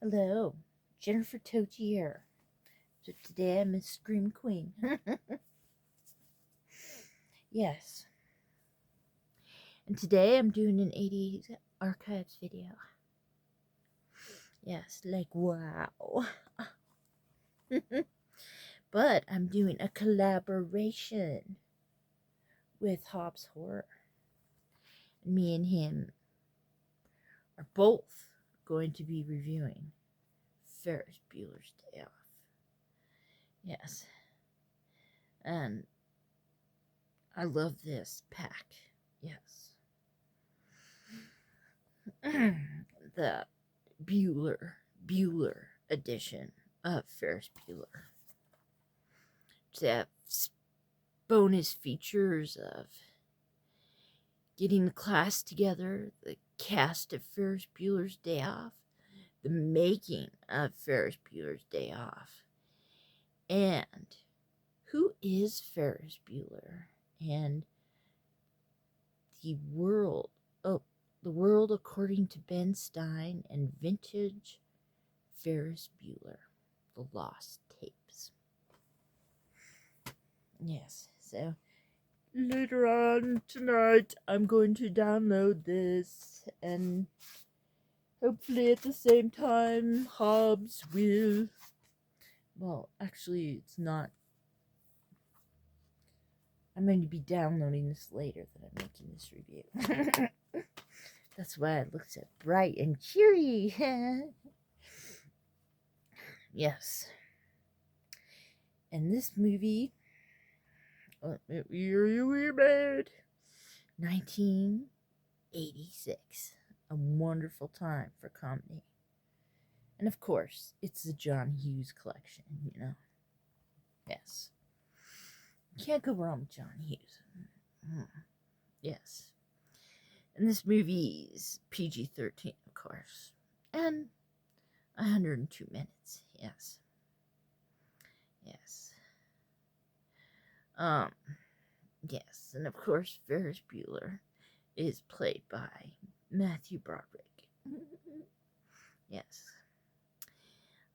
Hello, Jennifer Tote here. So today I'm a Scream Queen. Yes. And today I'm doing an 80's archives video. Yes, like wow. But I'm doing a collaboration with Hobbs Horror. Me and him are both going to be reviewing Ferris Bueller's Day Off. Yes. And I love this pack. Yes. The Bueller edition of Ferris Bueller. To have bonus features of getting the class together, the cast of Ferris Bueller's Day Off, the making of Ferris Bueller's Day Off, and who is Ferris Bueller, and the world according to Ben Stein, and vintage Ferris Bueller, the lost tapes. Yes, so later on tonight I'm going to download this, and hopefully at the same time Hobbs will, well, actually it's not, I'm going to be downloading this later that I'm making this review. That's why it looks so bright and cheery. Yes. And this movie, what year you made? 1986. A wonderful time for comedy. And of course, it's the John Hughes collection, you know. Yes. You can't go wrong with John Hughes. Yes. And this movie's PG-13, of course. And 102 minutes. Yes. Yes. Yes. And of course, Ferris Bueller is played by Matthew Broderick. Yes.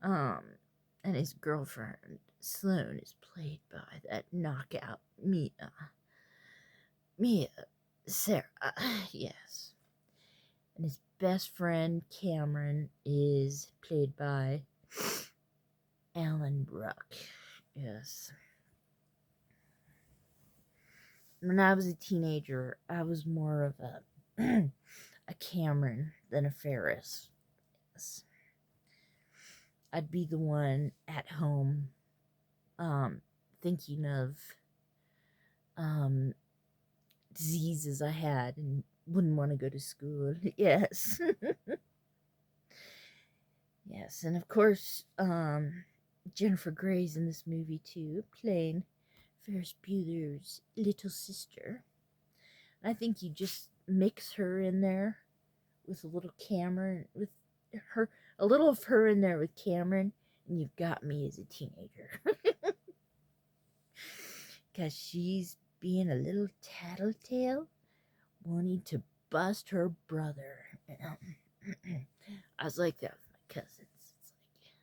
And his girlfriend, Sloane, is played by that knockout Mia Sarah. Yes. And his best friend, Cameron, is played by Alan Bruck. Yes. When I was a teenager, I was more of a Cameron than a Ferris. Yes. I'd be the one at home thinking of diseases I had and wouldn't want to go to school. Yes. Yes, and of course, Jennifer Grey's in this movie too, playing Ferris Bueller's little sister. I think you just mix her in there with a little Cameron, with her, a little of her in there with Cameron, and you've got me as a teenager. Because she's being a little tattletale, wanting to bust her brother. I was like that with my cousins. It's like,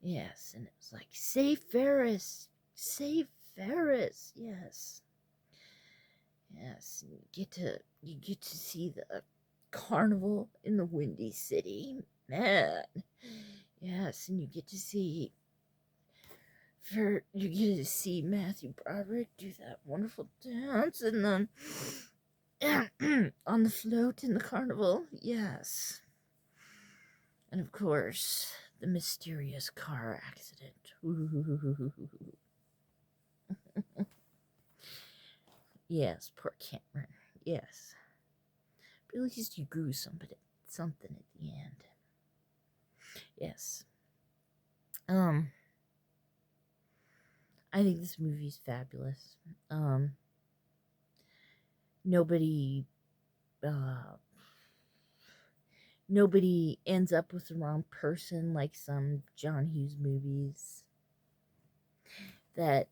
yes, and it was like, save Ferris, save Ferris. Yes, yes. And you get to see the carnival in the Windy City, man. Yes, and you get to see Matthew Broderick do that wonderful dance, and then on the float in the carnival. Yes. And of course, the mysterious car accident. Yes, poor Cameron. Yes. But at least you grew something at the end. Yes. I think this movie's fabulous. Nobody ends up with the wrong person like some John Hughes movies that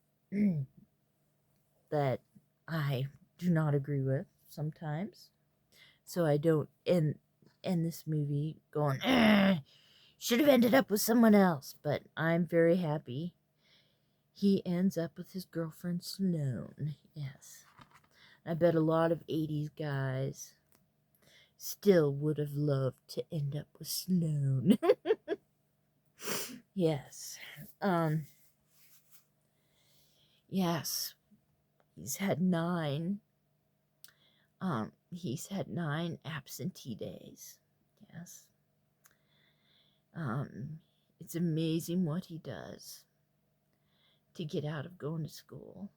that I do not agree with sometimes. So I don't, and end this movie going, should have ended up with someone else, but I'm very happy he ends up with his girlfriend Sloane. Yes. I bet a lot of 80s guys still would have loved to end up with Sloane. Yes. Yes. He's had 9 absentee days. Yes. It's amazing what he does to get out of going to school.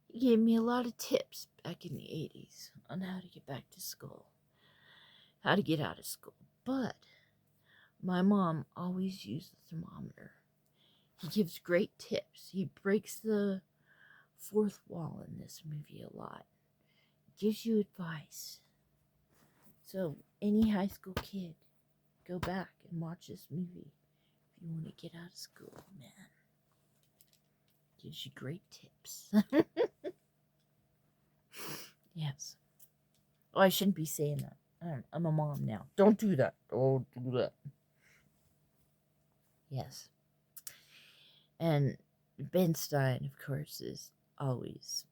He gave me a lot of tips back in the 80s on how to get back to school, how to get out of school. But my mom always used the thermometer. He gives great tips. He breaks the fourth wall in this movie a lot. Gives you advice. So any high school kid, go back and watch this movie if you want to get out of school, man. Gives you great tips. Yes. Oh, I shouldn't be saying that. I'm a mom now. Don't do that. Don't do that. Yes. And Ben Stein, of course, is always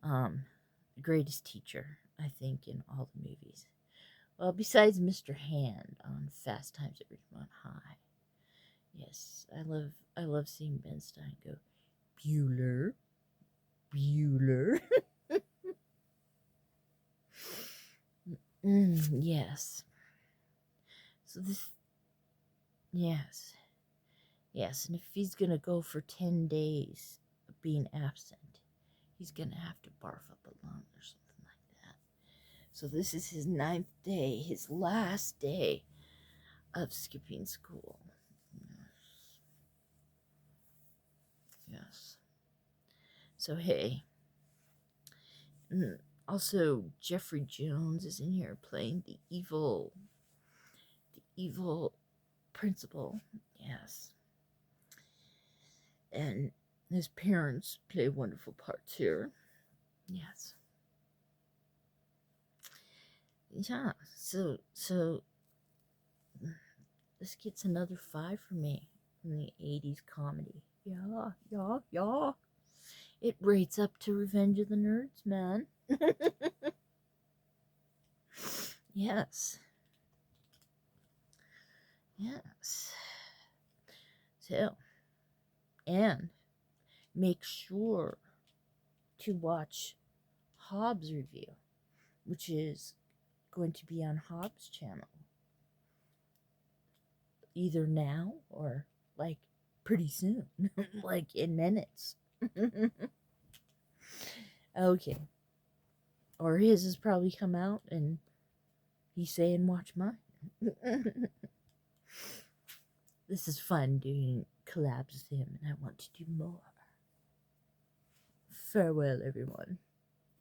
the greatest teacher, I think, in all the movies. Well, besides Mr. Hand on Fast Times at Ridgemont High. Yes, I love seeing Ben Stein go, Bueller. Yes. So this, yes. Yes, and if he's going to go for 10 days of being absent, he's going to have to barf up a lung or something like that. So this is his 9th day, his last day of skipping school. Yes. So, hey. Also, Jeffrey Jones is in here playing the evil principal. Yes. And his parents play wonderful parts here. Yes. Yeah. So this gets another 5 for me from the 80s comedy. Yeah. It rates up to Revenge of the Nerds, man. Yes. So, and make sure to watch Hobbs' review, which is going to be on Hobbs' channel. Either now or, like, pretty soon. Like, in minutes. Okay. Or his has probably come out and he's saying, watch mine. This is fun doing collabs with him, and I want to do more. Farewell, everyone.